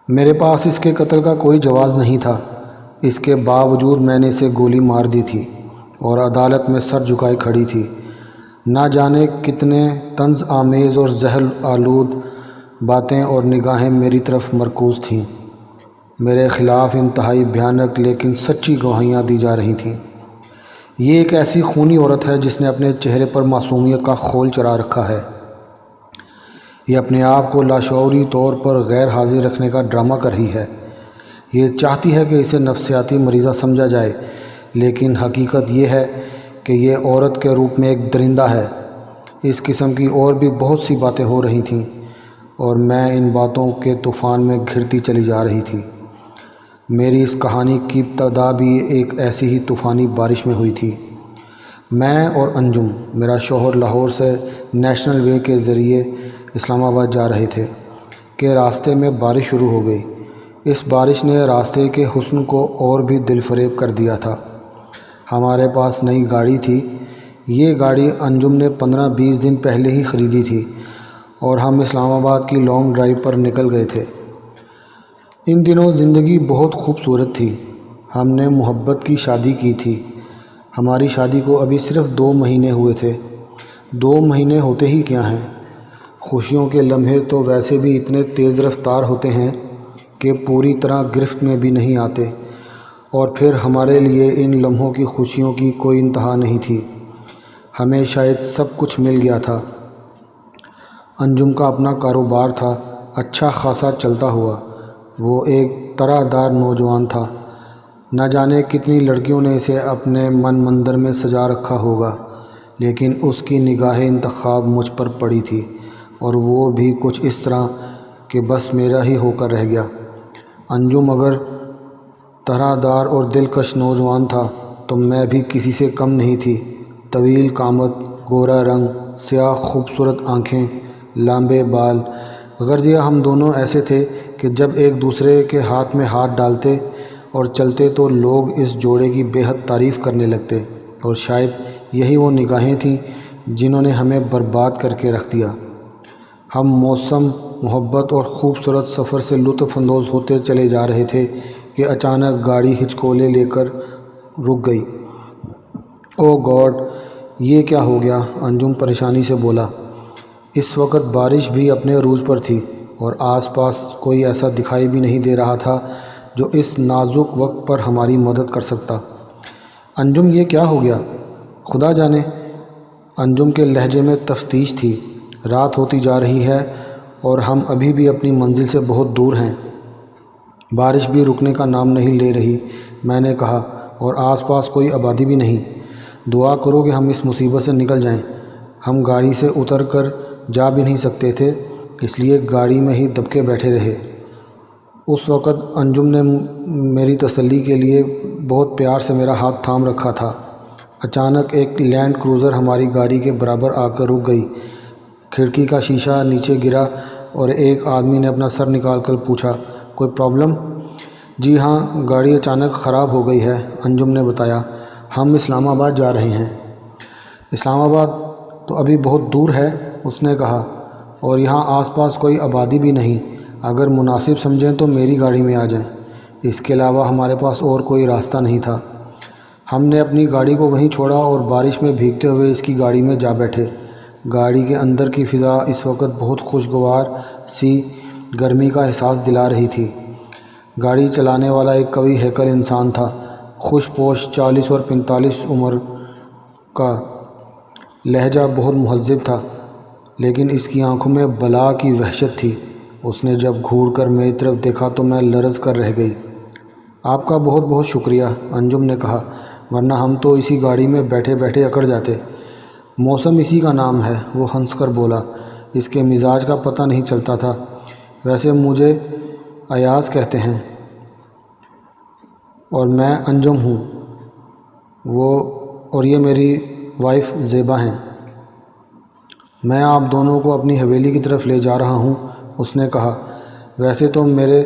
میرے پاس اس کے قتل کا کوئی جواز نہیں تھا، اس کے باوجود میں نے اسے گولی مار دی تھی اور عدالت میں سر جھکائے کھڑی تھی۔ نہ جانے کتنے طنز آمیز اور زہر آلود باتیں اور نگاہیں میری طرف مرکوز تھیں۔ میرے خلاف انتہائی بھیانک لیکن سچی گواہیاں دی جا رہی تھیں۔ یہ ایک ایسی خونی عورت ہے جس نے اپنے چہرے پر معصومیت کا خول چڑھا رکھا ہے۔ یہ اپنے آپ کو لاشعوری طور پر غیر حاضر رکھنے کا ڈرامہ کر رہی ہے۔ یہ چاہتی ہے کہ اسے نفسیاتی مریضہ سمجھا جائے، لیکن حقیقت یہ ہے کہ یہ عورت کے روپ میں ایک درندہ ہے۔ اس قسم کی اور بھی بہت سی باتیں ہو رہی تھیں اور میں ان باتوں کے طوفان میں گھرتی چلی جا رہی تھی۔ میری اس کہانی کی ابتدا بھی ایک ایسی ہی طوفانی بارش میں ہوئی تھی۔ میں اور انجم، میرا شوہر، لاہور سے نیشنل وے کے ذریعے اسلام آباد جا رہے تھے کہ راستے میں بارش شروع ہو گئی۔ اس بارش نے راستے کے حسن کو اور بھی دل فریب کر دیا تھا۔ ہمارے پاس نئی گاڑی تھی۔ یہ گاڑی انجم نے 15-20 دن پہلے ہی خریدی تھی اور ہم اسلام آباد کی لانگ ڈرائیو پر نکل گئے تھے۔ ان دنوں زندگی بہت خوبصورت تھی۔ ہم نے محبت کی شادی کی تھی۔ ہماری شادی کو ابھی صرف 2 مہینے ہوئے تھے۔ 2 مہینے ہوتے ہی کیا ہیں، خوشیوں کے لمحے تو ویسے بھی اتنے تیز رفتار ہوتے ہیں کہ پوری طرح گرفت میں بھی نہیں آتے، اور پھر ہمارے لیے ان لمحوں کی خوشیوں کی کوئی انتہا نہیں تھی۔ ہمیں شاید سب کچھ مل گیا تھا۔ انجم کا اپنا کاروبار تھا، اچھا خاصا چلتا ہوا۔ وہ ایک طرح دار نوجوان تھا۔ نہ جانے کتنی لڑکیوں نے اسے اپنے من مندر میں سجا رکھا ہوگا، لیکن اس کی نگاہ انتخاب مجھ پر پڑی تھی، اور وہ بھی کچھ اس طرح کہ بس میرا ہی ہو کر رہ گیا۔ انجم اگر طرح دار اور دلکش نوجوان تھا تو میں بھی کسی سے کم نہیں تھی۔ طویل قامت، گورا رنگ، سیاہ خوبصورت آنکھیں، لمبے بال۔ غرض ہم دونوں ایسے تھے کہ جب ایک دوسرے کے ہاتھ میں ہاتھ ڈالتے اور چلتے تو لوگ اس جوڑے کی بے حد تعریف کرنے لگتے، اور شاید یہی وہ نگاہیں تھیں جنہوں نے ہمیں برباد کر کے رکھ دیا۔ ہم موسم محبت اور خوبصورت سفر سے لطف اندوز ہوتے چلے جا رہے تھے کہ اچانک گاڑی ہچکولے لے کر رک گئی۔ او گاڈ، یہ کیا ہو گیا؟ انجم پریشانی سے بولا۔ اس وقت بارش بھی اپنے عروج پر تھی اور آس پاس کوئی ایسا دکھائی بھی نہیں دے رہا تھا جو اس نازک وقت پر ہماری مدد کر سکتا۔ انجم، یہ کیا ہو گیا؟ خدا جانے۔ انجم کے لہجے میں تفتیش تھی۔ رات ہوتی جا رہی ہے اور ہم ابھی بھی اپنی منزل سے بہت دور ہیں۔ بارش بھی رکنے کا نام نہیں لے رہی، میں نے کہا، اور آس پاس کوئی آبادی بھی نہیں۔ دعا کرو کہ ہم اس مصیبت سے نکل جائیں۔ ہم گاڑی سے اتر کر جا بھی نہیں سکتے تھے، اس لیے گاڑی میں ہی دب کے بیٹھے رہے۔ اس وقت انجم نے میری تسلی کے لیے بہت پیار سے میرا ہاتھ تھام رکھا تھا۔ اچانک ایک لینڈ کروزر ہماری گاڑی کے برابر آ کر رک گئی۔ کھڑکی کا شیشہ نیچے گرا اور ایک آدمی نے اپنا سر نکال کر پوچھا، کوئی پرابلم؟ جی ہاں، گاڑی اچانک خراب ہو گئی ہے، انجم نے بتایا۔ ہم اسلام آباد جا رہے ہیں۔ اسلام آباد تو ابھی بہت دور ہے، اس نے کہا، اور یہاں آس پاس کوئی آبادی بھی نہیں۔ اگر مناسب سمجھیں تو میری گاڑی میں آ جائیں۔ اس کے علاوہ ہمارے پاس اور کوئی راستہ نہیں تھا۔ ہم نے اپنی گاڑی کو وہیں چھوڑا اور بارش میں بھیگتے ہوئے اس کی گاڑی میں جا بیٹھے۔ گاڑی کے اندر کی فضا اس وقت بہت خوشگوار سی گرمی کا احساس دلا رہی تھی۔ گاڑی چلانے والا ایک قوی ہیکل انسان تھا، خوش پوش، 40 اور 45 عمر کا۔ لہجہ بہت مہذب تھا، لیکن اس کی آنکھوں میں بلا کی وحشت تھی۔ اس نے جب گھور کر میری طرف دیکھا تو میں لرز کر رہ گئی۔ آپ کا بہت بہت شکریہ، انجم نے کہا، ورنہ ہم تو اسی گاڑی میں بیٹھے بیٹھے اکڑ جاتے۔ موسم اسی کا نام ہے، وہ ہنس کر بولا۔ اس کے مزاج کا پتہ نہیں چلتا تھا۔ ویسے مجھے ایاز کہتے ہیں اور میں انجم ہوں، اور یہ میری وائف زیبا ہیں۔ میں آپ دونوں کو اپنی حویلی کی طرف لے جا رہا ہوں، اس نے کہا۔ ویسے تو میرے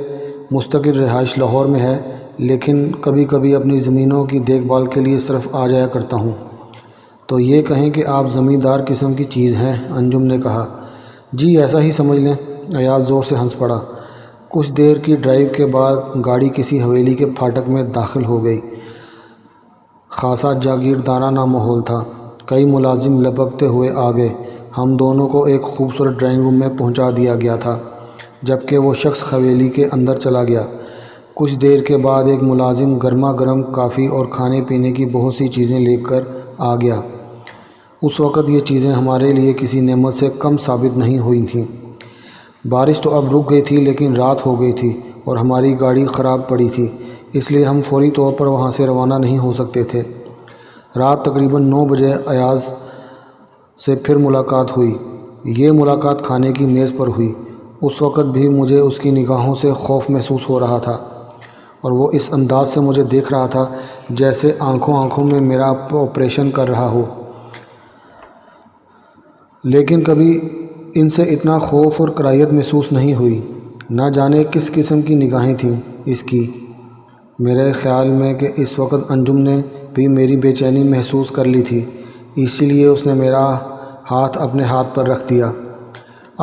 مستقل رہائش لاہور میں ہے، لیکن کبھی کبھی اپنی زمینوں کی دیکھ بھال کے لیے اس طرف آ جایا کرتا ہوں۔ تو یہ کہیں کہ آپ زمیندار قسم کی چیز ہیں، انجم نے کہا۔ جی ایسا ہی سمجھ لیں، ایاز زور سے ہنس پڑا۔ کچھ دیر کی ڈرائیو کے بعد گاڑی کسی حویلی کے پھاٹک میں داخل ہو گئی۔ خاصا جاگیردارانہ ماحول تھا۔ کئی ملازم لپکتے ہوئے آ گئے۔ ہم دونوں کو ایک خوبصورت ڈرائنگ روم میں پہنچا دیا گیا تھا، جبکہ وہ شخص حویلی کے اندر چلا گیا۔ کچھ دیر کے بعد ایک ملازم گرما گرم کافی اور کھانے پینے کی بہت سی چیزیں لے کر آ گیا۔ اس وقت یہ چیزیں ہمارے لیے کسی نعمت سے کم ثابت نہیں ہوئی تھیں۔ بارش تو اب رک گئی تھی، لیکن رات ہو گئی تھی اور ہماری گاڑی خراب پڑی تھی، اس لیے ہم فوری طور پر وہاں سے روانہ نہیں ہو سکتے تھے۔ رات تقریباً 9 بجے ایاز سے پھر ملاقات ہوئی۔ یہ ملاقات کھانے کی میز پر ہوئی۔ اس وقت بھی مجھے اس کی نگاہوں سے خوف محسوس ہو رہا تھا، اور وہ اس انداز سے مجھے دیکھ رہا تھا جیسے آنکھوں میں میرا آپریشن کر رہا ہو۔ لیکن کبھی ان سے اتنا خوف اور کراہیت محسوس نہیں ہوئی۔ نہ جانے کس قسم کی نگاہیں تھیں اس کی۔ میرے خیال میں کہ اس وقت انجم نے بھی میری بے چینی محسوس کر لی تھی، اسی لیے اس نے میرا ہاتھ اپنے ہاتھ پر رکھ دیا۔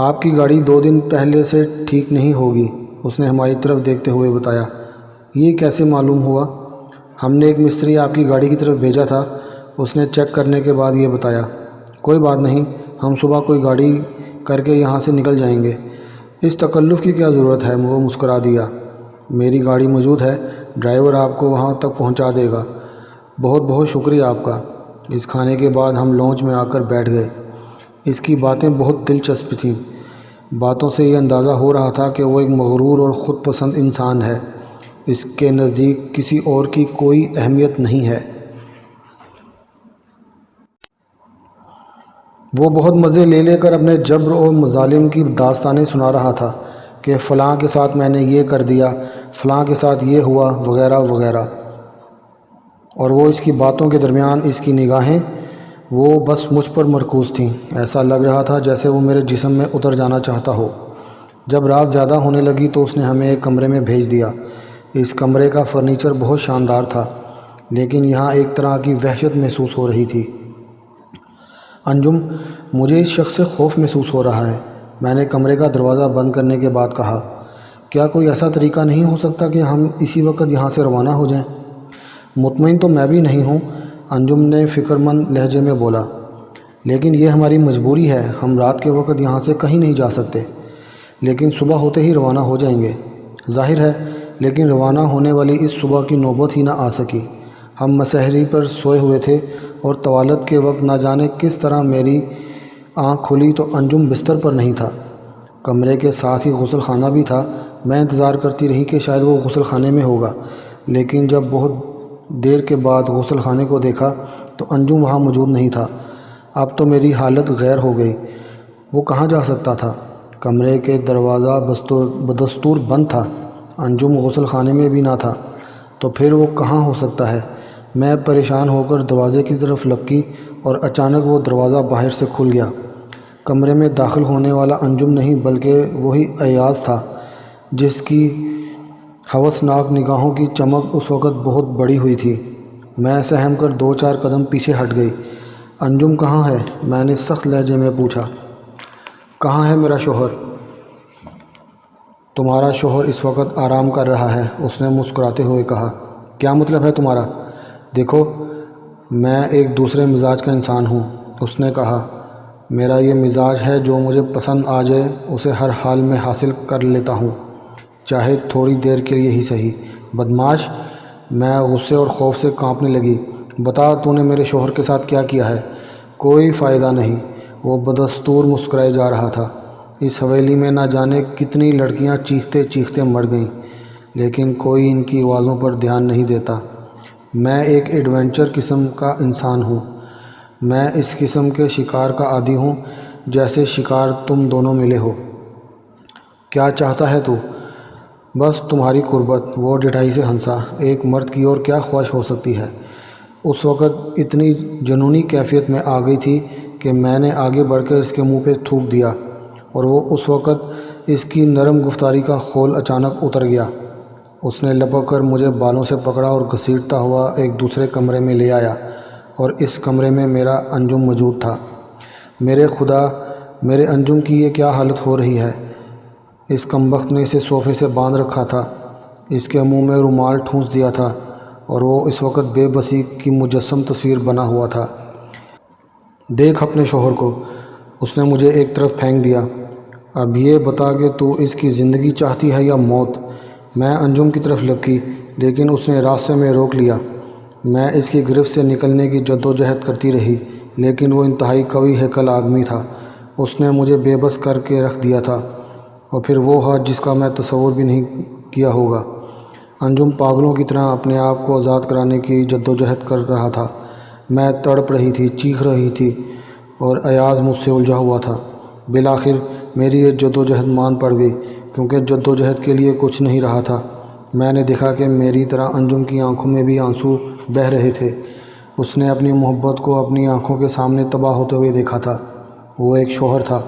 آپ کی گاڑی 2 دن پہلے سے ٹھیک نہیں ہوگی، اس نے ہماری طرف دیکھتے ہوئے بتایا۔ یہ کیسے معلوم ہوا؟ ہم نے ایک مستری آپ کی گاڑی کی طرف بھیجا تھا، اس نے چیک کرنے کے بعد یہ بتایا۔ کوئی بات نہیں، ہم صبح کوئی گاڑی کر کے یہاں سے نکل جائیں گے۔ اس تکلف کی کیا ضرورت ہے؟ وہ مسکرا دیا۔ میری گاڑی موجود ہے، ڈرائیور آپ کو وہاں تک پہنچا دے گا۔ بہت بہت شکریہ آپ کا۔ اس کھانے کے بعد ہم لانچ میں آ کر بیٹھ گئے۔ اس کی باتیں بہت دلچسپ تھیں۔ باتوں سے یہ اندازہ ہو رہا تھا کہ وہ ایک مغرور اور خود پسند انسان ہے۔ اس کے نزدیک کسی اور کی کوئی اہمیت نہیں ہے۔ وہ بہت مزے لے کر اپنے جبر اور مظالم کی داستانیں سنا رہا تھا کہ فلاں کے ساتھ میں نے یہ کر دیا، فلاں کے ساتھ یہ ہوا، وغیرہ وغیرہ۔ اور وہ اس کی باتوں کے درمیان اس کی نگاہیں وہ بس مجھ پر مرکوز تھیں۔ ایسا لگ رہا تھا جیسے وہ میرے جسم میں اتر جانا چاہتا ہو۔ جب رات زیادہ ہونے لگی تو اس نے ہمیں ایک کمرے میں بھیج دیا۔ اس کمرے کا فرنیچر بہت شاندار تھا، لیکن یہاں ایک طرح کی وحشت محسوس ہو رہی تھی۔ انجم، مجھے اس شخص سے خوف محسوس ہو رہا ہے، میں نے کمرے کا دروازہ بند کرنے کے بعد کہا۔ کیا کوئی ایسا طریقہ نہیں ہو سکتا کہ ہم اسی وقت یہاں سے روانہ ہو جائیں؟ مطمئن تو میں بھی نہیں ہوں، انجم نے فکر مند لہجے میں بولا، لیکن یہ ہماری مجبوری ہے، ہم رات کے وقت یہاں سے کہیں نہیں جا سکتے، لیکن صبح ہوتے ہی روانہ ہو جائیں گے۔ ظاہر ہے، لیکن روانہ ہونے والی اس صبح کی نوبت ہی نہ آ سکی۔ ہم مسحری پر سوئے ہوئے تھے اور طوالت کے وقت نہ جانے کس طرح میری آنکھ کھلی تو انجم بستر پر نہیں تھا۔ کمرے کے ساتھ ہی غسل خانہ بھی تھا۔ میں انتظار کرتی رہی کہ شاید وہ غسل خانے میں ہوگا، لیکن جب بہت دیر کے بعد غسل خانے کو دیکھا تو انجم وہاں موجود نہیں تھا۔ اب تو میری حالت غیر ہو گئی۔ وہ کہاں جا سکتا تھا؟ کمرے کے دروازہ بدستور بند تھا، انجم غسل خانے میں بھی نہ تھا، تو پھر وہ کہاں ہو سکتا ہے؟ میں پریشان ہو کر دروازے کی طرف لپکی اور اچانک وہ دروازہ باہر سے کھل گیا۔ کمرے میں داخل ہونے والا انجم نہیں بلکہ وہی ایاز تھا، جس کی ہوسناک نگاہوں کی چمک اس وقت بہت بڑی ہوئی تھی۔ میں سہم کر 2-4 قدم پیچھے ہٹ گئی۔ انجم کہاں ہے؟ میں نے سخت لہجے میں پوچھا۔ کہاں ہے میرا شوہر؟ تمہارا شوہر اس وقت آرام کر رہا ہے، اس نے مسکراتے ہوئے کہا۔ کیا مطلب ہے تمہارا؟ دیکھو، میں ایک دوسرے مزاج کا انسان ہوں، اس نے کہا۔ میرا یہ مزاج ہے، جو مجھے پسند آ جائے اسے ہر حال میں حاصل کر لیتا ہوں، چاہے تھوڑی دیر کے لیے ہی صحیح۔ بدمعاش! میں غصے اور خوف سے کانپنے لگی۔ بتا، تو نے میرے شوہر کے ساتھ کیا کیا ہے؟ کوئی فائدہ نہیں، وہ بدستور مسکرائے جا رہا تھا۔ اس حویلی میں نہ جانے کتنی لڑکیاں چیختے چیختے مر گئیں، لیکن کوئی ان کی آوازوں پر دھیان نہیں دیتا۔ میں ایک ایڈونچر قسم کا انسان ہوں، میں اس قسم کے شکار کا عادی ہوں جیسے شکار تم دونوں ملے ہو۔ کیا چاہتا ہے تو؟ بس تمہاری قربت، وہ ڈٹھائی سے ہنسا۔ ایک مرد کی اور کیا خواہش ہو سکتی ہے؟ اس وقت اتنی جنونی کیفیت میں آ گئی تھی کہ میں نے آگے بڑھ کر اس کے منہ پہ تھوک دیا، اور وہ اس وقت اس کی نرم گفتاری کا خول اچانک اتر گیا۔ اس نے لپک کر مجھے بالوں سے پکڑا اور گھسیٹتا ہوا ایک دوسرے کمرے میں لے آیا، اور اس کمرے میں میرا انجم موجود تھا۔ میرے خدا، میرے انجم کی یہ کیا حالت ہو رہی ہے؟ اس کمبخت نے اسے صوفے سے باندھ رکھا تھا، اس کے منہ میں رومال ٹھونس دیا تھا اور وہ اس وقت بے بسی کی مجسم تصویر بنا ہوا تھا۔ دیکھ اپنے شوہر کو، اس نے مجھے ایک طرف پھینک دیا۔ اب یہ بتا کہ تو اس کی زندگی چاہتی ہے یا موت؟ میں انجم کی طرف لپکی لیکن اس نے راستے میں روک لیا۔ میں اس کی گرفت سے نکلنے کی جدوجہد کرتی رہی لیکن وہ انتہائی قوی ہیکل آدمی تھا، اس نے مجھے بے بس کر کے رکھ دیا تھا، اور پھر وہ ہاتھ جس کا میں تصور بھی نہیں کیا ہوگا۔ انجم پاگلوں کی طرح اپنے آپ کو آزاد کرانے کی جدوجہد کر رہا تھا۔ میں تڑپ رہی تھی، چیخ رہی تھی اور ایاز مجھ سے الجھا ہوا تھا۔ بالآخر میری یہ جدوجہد مان پڑ گئی کیونکہ جدوجہد کے لیے کچھ نہیں رہا تھا۔ میں نے دیکھا کہ میری طرح انجم کی آنکھوں میں بھی آنسو بہہ رہے تھے۔ اس نے اپنی محبت کو اپنی آنکھوں کے سامنے تباہ ہوتے ہوئے دیکھا تھا۔ وہ ایک شوہر تھا،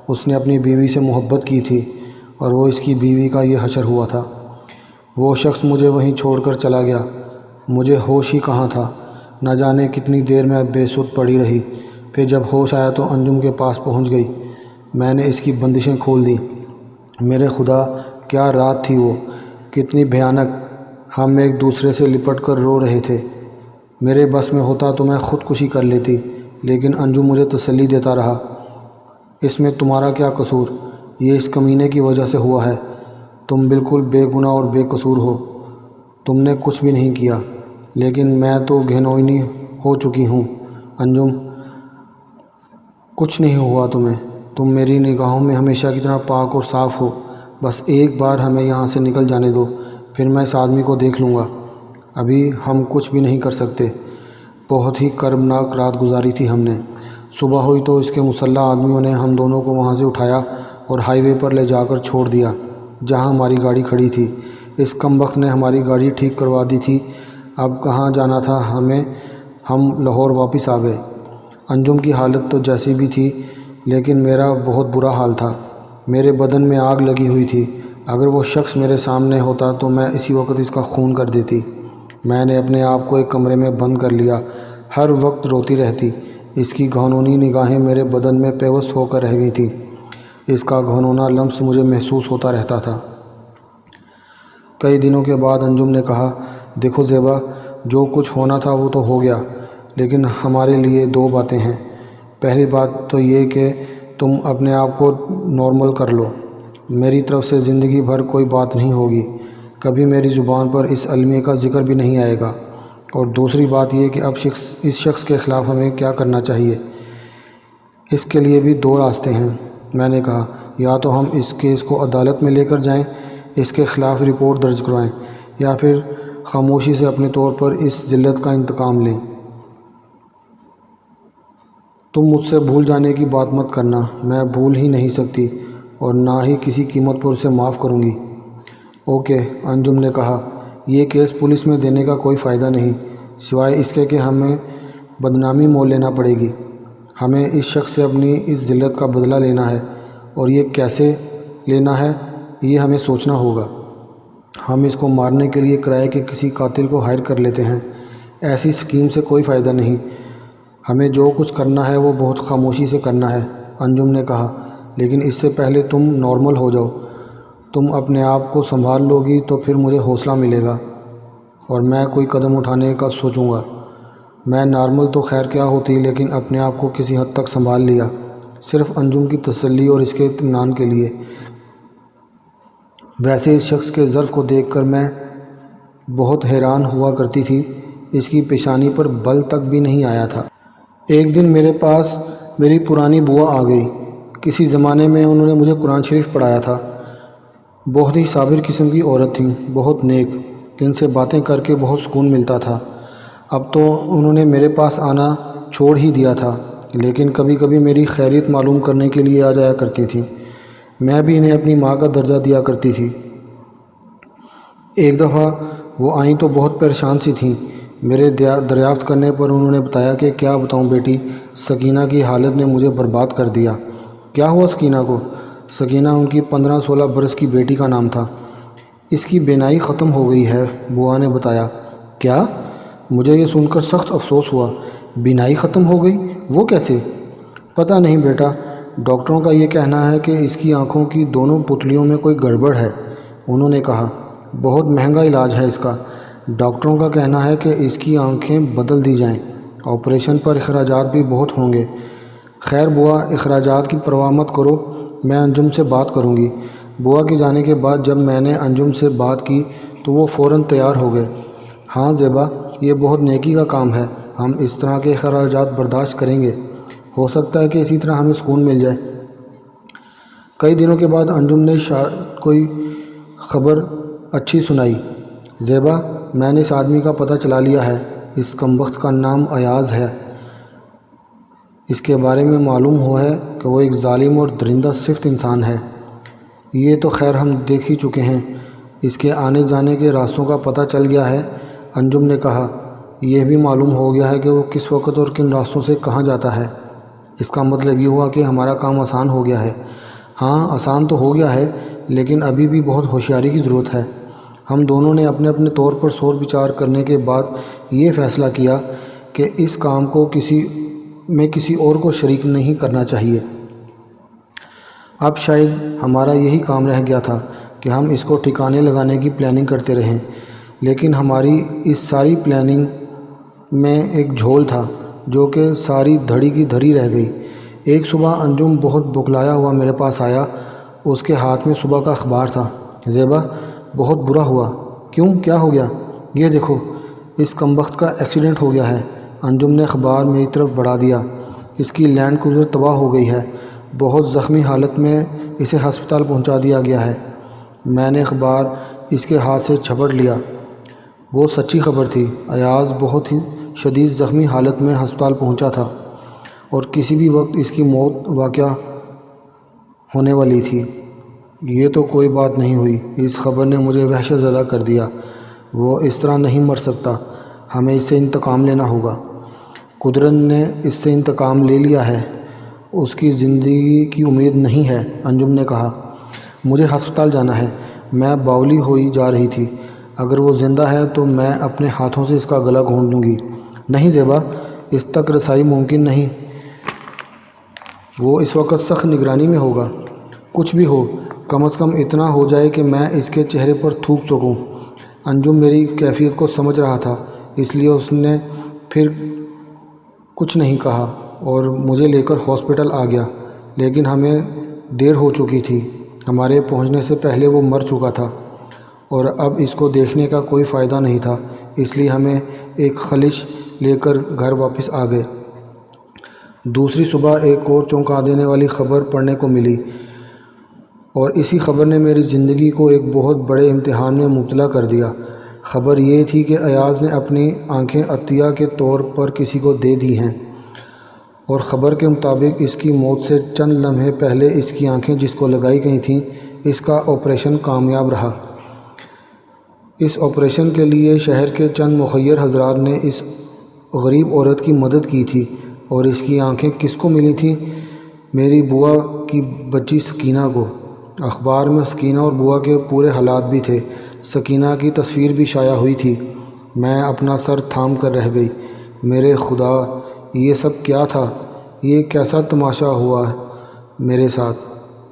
اس نے اپنی بیوی سے محبت کی تھی اور وہ اس کی بیوی کا یہ حشر ہوا تھا۔ وہ شخص مجھے وہیں چھوڑ کر چلا گیا۔ مجھے ہوش ہی کہاں تھا، نہ جانے کتنی دیر میں بے سدھ پڑی رہی۔ پھر جب ہوش آیا تو انجم کے پاس پہنچ گئی۔ میں نے اس کی بندشیں کھول دیں۔ میرے خدا، کیا رات تھی وہ، کتنی بھیانک! ہم ایک دوسرے سے لپٹ کر رو رہے تھے۔ میرے بس میں ہوتا تو میں خودکشی کر لیتی، لیکن انجم مجھے تسلی دیتا رہا۔ اس میں تمہارا کیا قصور؟ یہ اس کمینے کی وجہ سے ہوا ہے۔ تم بالکل بے گناہ اور بے قصور ہو، تم نے کچھ بھی نہیں کیا۔ لیکن میں تو گھنوئی ہو چکی ہوں انجم، کچھ نہیں ہوا تمہیں۔ تم میری نگاہوں میں ہمیشہ کی طرح پاک اور صاف ہو۔ بس ایک بار ہمیں یہاں سے نکل جانے دو، پھر میں اس آدمی کو دیکھ لوں گا۔ ابھی ہم کچھ بھی نہیں کر سکتے۔ بہت ہی کربناک رات گزاری تھی ہم نے۔ صبح ہوئی تو اس کے مسلح آدمیوں نے ہم دونوں کو وہاں سے اٹھایا اور ہائی وے پر لے جا کر چھوڑ دیا جہاں ہماری گاڑی کھڑی تھی۔ اس کمبخت نے ہماری گاڑی ٹھیک کروا دی تھی۔ اب کہاں جانا تھا ہمیں، ہم لاہور واپس آ گئے۔ انجم کی حالت تو جیسی بھی تھی لیکن میرا بہت برا حال تھا۔ میرے بدن میں آگ لگی ہوئی تھی۔ اگر وہ شخص میرے سامنے ہوتا تو میں اسی وقت اس کا خون کر دیتی۔ میں نے اپنے آپ کو ایک کمرے میں بند کر لیا، ہر وقت روتی رہتی۔ اس کی گھنونی نگاہیں میرے بدن میں پیوست ہو کر رہ گئی تھیں۔ اس کا گھنونا لمس مجھے محسوس ہوتا رہتا تھا۔ کئی دنوں کے بعد انجم نے کہا، دیکھو زیبا، جو کچھ ہونا تھا وہ تو ہو گیا، لیکن ہمارے لیے دو باتیں ہیں۔ پہلی بات تو یہ کہ تم اپنے آپ کو نارمل کر لو۔ میری طرف سے زندگی بھر کوئی بات نہیں ہوگی، کبھی میری زبان پر اس المیہ کا ذکر بھی نہیں آئے گا۔ اور دوسری بات یہ کہ اب اس شخص کے خلاف ہمیں کیا کرنا چاہیے۔ اس کے لیے بھی دو راستے ہیں، میں نے کہا۔ یا تو ہم اس کیس کو عدالت میں لے کر جائیں، اس کے خلاف رپورٹ درج کروائیں، یا پھر خاموشی سے اپنے طور پر اس ذلت کا انتقام لیں۔ تم مجھ سے بھول جانے کی بات مت کرنا، میں بھول ہی نہیں سکتی اور نہ ہی کسی قیمت پر اسے معاف کروں گی۔ اوکے، انجم نے کہا، یہ کیس پولیس میں دینے کا کوئی فائدہ نہیں، سوائے اس کے کہ ہمیں بدنامی مول لینا پڑے گی۔ ہمیں اس شخص سے اپنی اس ذلت کا بدلہ لینا ہے، اور یہ کیسے لینا ہے یہ ہمیں سوچنا ہوگا۔ ہم اس کو مارنے کے لیے کرائے کے کسی قاتل کو ہائر کر لیتے ہیں۔ ایسی اسکیم سے کوئی فائدہ نہیں۔ ہمیں جو کچھ کرنا ہے وہ بہت خاموشی سے کرنا ہے، انجم نے کہا، لیکن اس سے پہلے تم نارمل ہو جاؤ۔ تم اپنے آپ کو سنبھال لو گی تو پھر مجھے حوصلہ ملے گا اور میں کوئی قدم اٹھانے کا سوچوں گا۔ میں نارمل تو خیر کیا ہوتی، لیکن اپنے آپ کو کسی حد تک سنبھال لیا، صرف انجم کی تسلی اور اس کے اطمینان کے لیے۔ ویسے اس شخص کے ظرف کو دیکھ کر میں بہت حیران ہوا کرتی تھی، اس کی پیشانی پر بل تک بھی نہیں آیا تھا۔ ایک دن میرے پاس میری پرانی بوا آ گئی۔ کسی زمانے میں انہوں نے مجھے قرآن شریف پڑھایا تھا۔ بہت ہی صابر قسم کی عورت تھیں، بہت نیک، جن سے باتیں کر کے بہت سکون ملتا تھا۔ اب تو انہوں نے میرے پاس آنا چھوڑ ہی دیا تھا، لیکن کبھی کبھی میری خیریت معلوم کرنے کے لیے آ جایا کرتی تھیں۔ میں بھی انہیں اپنی ماں کا درجہ دیا کرتی تھی۔ ایک دفعہ وہ آئیں تو بہت پریشان سی تھیں۔ میرے دریافت کرنے پر انہوں نے بتایا کہ کیا بتاؤں بیٹی، سکینہ کی حالت نے مجھے برباد کر دیا۔ کیا ہوا سکینہ کو؟ سکینہ ان کی 15-16 برس کی بیٹی کا نام تھا۔ اس کی بینائی ختم ہو گئی ہے، بوا نے بتایا۔ کیا؟ مجھے یہ سن کر سخت افسوس ہوا۔ بینائی ختم ہو گئی؟ وہ کیسے؟ پتہ نہیں بیٹا، ڈاکٹروں کا یہ کہنا ہے کہ اس کی آنکھوں کی دونوں پتلیوں میں کوئی گڑبڑ ہے۔ انہوں نے کہا، بہت مہنگا علاج ہے اس کا۔ ڈاکٹروں کا کہنا ہے کہ اس کی آنکھیں بدل دی جائیں۔ آپریشن پر اخراجات بھی بہت ہوں گے۔ خیر بوا، اخراجات کی پرواہ مت کرو، میں انجم سے بات کروں گی۔ بوا کے جانے کے بعد جب میں نے انجم سے بات کی تو وہ فوراً تیار ہو گئے۔ ہاں زیبا، یہ بہت نیکی کا کام ہے، ہم اس طرح کے اخراجات برداشت کریں گے۔ ہو سکتا ہے کہ اسی طرح ہمیں سکون مل جائے۔ کئی دنوں کے بعد انجم نے کوئی خبر اچھی سنائی۔ زیبا، میں نے اس آدمی کا پتہ چلا لیا ہے، اس کمبخت کا نام ایاز ہے۔ اس کے بارے میں معلوم ہوا ہے کہ وہ ایک ظالم اور درندہ صفت انسان ہے۔ یہ تو خیر ہم دیکھ ہی چکے ہیں، اس کے آنے جانے کے راستوں کا پتہ چل گیا ہے۔ انجم نے کہا، یہ بھی معلوم ہو گیا ہے کہ وہ کس وقت اور کن راستوں سے کہاں جاتا ہے۔ اس کا مطلب یہ ہوا کہ ہمارا کام آسان ہو گیا ہے۔ ہاں، آسان تو ہو گیا ہے، لیکن ابھی بھی بہت ہوشیاری کی ضرورت ہے۔ ہم دونوں نے اپنے اپنے طور پر سوچ بچار کرنے کے بعد یہ فیصلہ کیا کہ اس کام کو کسی اور کو شریک نہیں کرنا چاہیے۔ اب شاید ہمارا یہی کام رہ گیا تھا کہ ہم اس کو ٹھکانے لگانے کی پلاننگ کرتے رہیں، لیکن ہماری اس ساری پلاننگ میں ایک جھول تھا جو کہ ساری دھڑی کی دھڑی رہ گئی۔ ایک صبح انجم بہت بکلایا ہوا میرے پاس آیا۔ اس کے ہاتھ میں صبح کا اخبار تھا۔ زیبا، بہت برا ہوا۔ کیوں، کیا ہو گیا؟ یہ دیکھو، اس کمبخت کا ایکسیڈنٹ ہو گیا ہے۔ انجم نے اخبار میری طرف بڑھا دیا۔ اس کی لینڈ کروزر تباہ ہو گئی ہے، بہت زخمی حالت میں اسے ہسپتال پہنچا دیا گیا ہے۔ میں نے اخبار اس کے ہاتھ سے جھپٹ لیا۔ وہ سچی خبر تھی، ایاز بہت ہی شدید زخمی حالت میں ہسپتال پہنچا تھا اور کسی بھی وقت اس کی موت واقع ہونے والی تھی۔ یہ تو کوئی بات نہیں ہوئی، اس خبر نے مجھے وحشت زدہ کر دیا۔ وہ اس طرح نہیں مر سکتا، ہمیں اس سے انتقام لینا ہوگا۔ قدرت نے اس سے انتقام لے لیا ہے، اس کی زندگی کی امید نہیں ہے۔ انجم نے کہا، مجھے ہسپتال جانا ہے۔ میں باولی ہوئی جا رہی تھی۔ اگر وہ زندہ ہے تو میں اپنے ہاتھوں سے اس کا گلا گھونٹ لوں گی۔ نہیں زیبا، اس تک رسائی ممکن نہیں، وہ اس وقت سخت نگرانی میں ہوگا۔ کچھ بھی ہو، کم از کم اتنا ہو جائے کہ میں اس کے چہرے پر تھوک سکوں۔ انجم میری کیفیت کو سمجھ رہا تھا، اس لیے اس نے پھر کچھ نہیں کہا اور مجھے لے کر ہاسپٹل آ گیا، لیکن ہمیں دیر ہو چکی تھی۔ ہمارے پہنچنے سے پہلے وہ مر چکا تھا اور اب اس کو دیکھنے کا کوئی فائدہ نہیں تھا، اس لیے ہمیں ایک خلش لے کر گھر واپس آ گئے۔ دوسری صبح ایک اور چونکا دینے والی خبر پڑھنے کو ملی، اور اسی خبر نے میری زندگی کو ایک بہت بڑے امتحان میں مبتلا کر دیا۔ خبر یہ تھی کہ ایاز نے اپنی آنکھیں عطیہ کے طور پر کسی کو دے دی ہیں، اور خبر کے مطابق اس کی موت سے چند لمحے پہلے اس کی آنکھیں جس کو لگائی گئی تھیں، اس کا آپریشن کامیاب رہا۔ اس آپریشن کے لیے شہر کے چند مخیر حضرات نے اس غریب عورت کی مدد کی تھی، اور اس کی آنکھیں کس کو ملی تھیں؟ میری بوا کی بچی سکینہ کو۔ اخبار میں سکینہ اور بوا کے پورے حالات بھی تھے، سکینہ کی تصویر بھی شائع ہوئی تھی۔ میں اپنا سر تھام کر رہ گئی۔ میرے خدا، یہ سب کیا تھا؟ یہ کیسا تماشا ہوا میرے ساتھ؟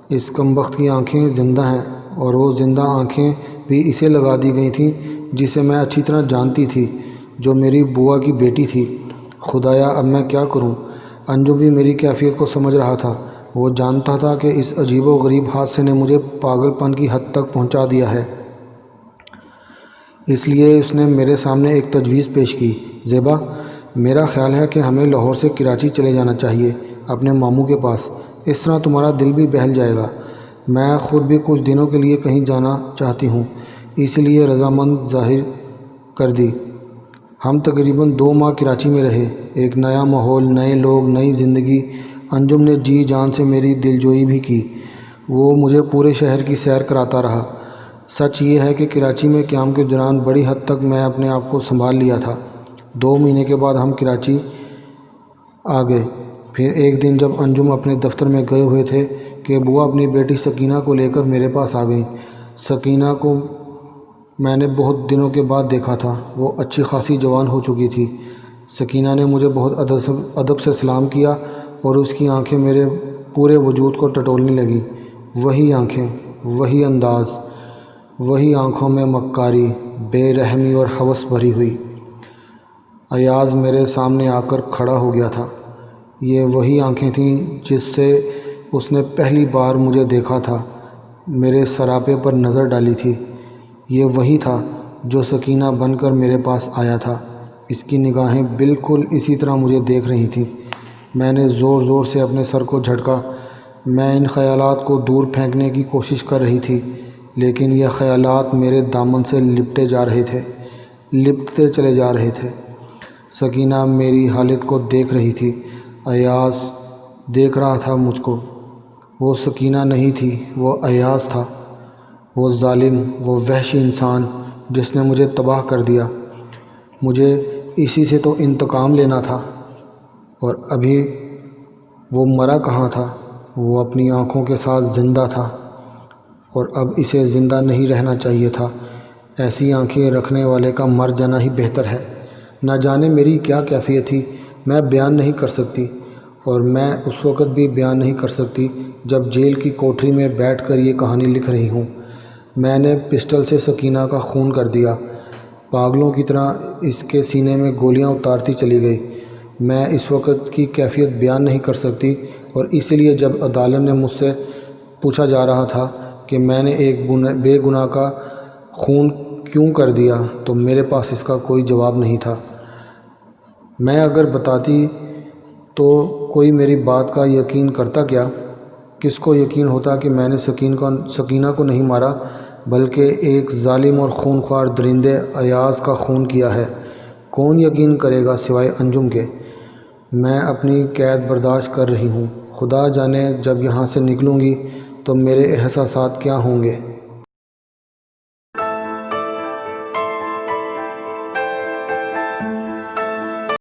اس کمبخت کی آنکھیں زندہ ہیں، اور وہ زندہ آنکھیں بھی اسے لگا دی گئی تھیں جسے میں اچھی طرح جانتی تھی، جو میری بوا کی بیٹی تھی۔ خدایا، اب میں کیا کروں؟ انجم بھی میری کیفیت کو سمجھ رہا تھا۔ وہ جانتا تھا کہ اس عجیب و غریب حادثے نے مجھے پاگل پن کی حد تک پہنچا دیا ہے، اس لیے اس نے میرے سامنے ایک تجویز پیش کی۔ زیبا، میرا خیال ہے کہ ہمیں لاہور سے کراچی چلے جانا چاہیے، اپنے ماموں کے پاس۔ اس طرح تمہارا دل بھی بہل جائے گا۔ میں خود بھی کچھ دنوں کے لیے کہیں جانا چاہتی ہوں، اس لیے رضامند ظاہر کر دی۔ ہم تقریباً 2 ماہ کراچی میں رہے، ایک نیا ماحول، نئے لوگ، نئی زندگی۔ انجم نے جی جان سے میری دلجوئی بھی کی۔ وہ مجھے پورے شہر کی سیر کراتا رہا۔ سچ یہ ہے کہ کراچی میں قیام کے دوران بڑی حد تک میں اپنے آپ کو سنبھال لیا تھا۔ 2 مہینے کے بعد ہم کراچی آ گئے۔ پھر ایک دن جب انجم اپنے دفتر میں گئے ہوئے تھے کہ بوا اپنی بیٹی سکینہ کو لے کر میرے پاس آ گئیں۔ سکینہ کو میں نے بہت دنوں کے بعد دیکھا تھا، وہ اچھی خاصی جوان ہو چکی تھی۔ سکینہ نے مجھے بہت ادب سے سلام کیا، اور اس کی آنکھیں میرے پورے وجود کو ٹٹولنے لگی۔ وہی آنکھیں، وہی انداز، وہی آنکھوں میں مکاری، بے رحمی اور ہوس بھری ہوئی۔ ایاز میرے سامنے آ کر کھڑا ہو گیا تھا۔ یہ وہی آنکھیں تھیں جس سے اس نے پہلی بار مجھے دیکھا تھا، میرے سراپے پر نظر ڈالی تھی۔ یہ وہی تھا جو سکینہ بن کر میرے پاس آیا تھا۔ اس کی نگاہیں بالکل اسی طرح مجھے دیکھ رہی تھیں۔ میں نے زور زور سے اپنے سر کو جھٹکا۔ میں ان خیالات کو دور پھینکنے کی کوشش کر رہی تھی، لیکن یہ خیالات میرے دامن سے لپٹے جا رہے تھے، لپٹتے چلے جا رہے تھے۔ سکینہ میری حالت کو دیکھ رہی تھی، ایاز دیکھ رہا تھا مجھ کو۔ وہ سکینہ نہیں تھی، وہ ایاز تھا، وہ ظالم، وہ وحشی انسان جس نے مجھے تباہ کر دیا۔ مجھے اسی سے تو انتقام لینا تھا، اور ابھی وہ مرا کہاں تھا؟ وہ اپنی آنکھوں کے ساتھ زندہ تھا، اور اب اسے زندہ نہیں رہنا چاہیے تھا۔ ایسی آنکھیں رکھنے والے کا مر جانا ہی بہتر ہے۔ نہ جانے میری کیا کیفیت تھی، میں بیان نہیں کر سکتی، اور میں اس وقت بھی بیان نہیں کر سکتی جب جیل کی کوٹری میں بیٹھ کر یہ کہانی لکھ رہی ہوں۔ میں نے پسٹل سے سکینہ کا خون کر دیا، پاگلوں کی طرح اس کے سینے میں گولیاں اتارتی چلی گئی۔ میں اس وقت کی کیفیت بیان نہیں کر سکتی، اور اسی لیے جب عدالت نے مجھ سے پوچھا جا رہا تھا کہ میں نے ایک بے گناہ کا خون کیوں کر دیا، تو میرے پاس اس کا کوئی جواب نہیں تھا۔ میں اگر بتاتی تو کوئی میری بات کا یقین کرتا کیا؟ کس کو یقین ہوتا کہ میں نے سکینہ کو نہیں مارا، بلکہ ایک ظالم اور خونخوار درندے ایاز کا خون کیا ہے؟ کون یقین کرے گا سوائے انجم کے؟ میں اپنی قید برداشت کر رہی ہوں۔ خدا جانے جب یہاں سے نکلوں گی تو میرے احساسات کیا ہوں گے۔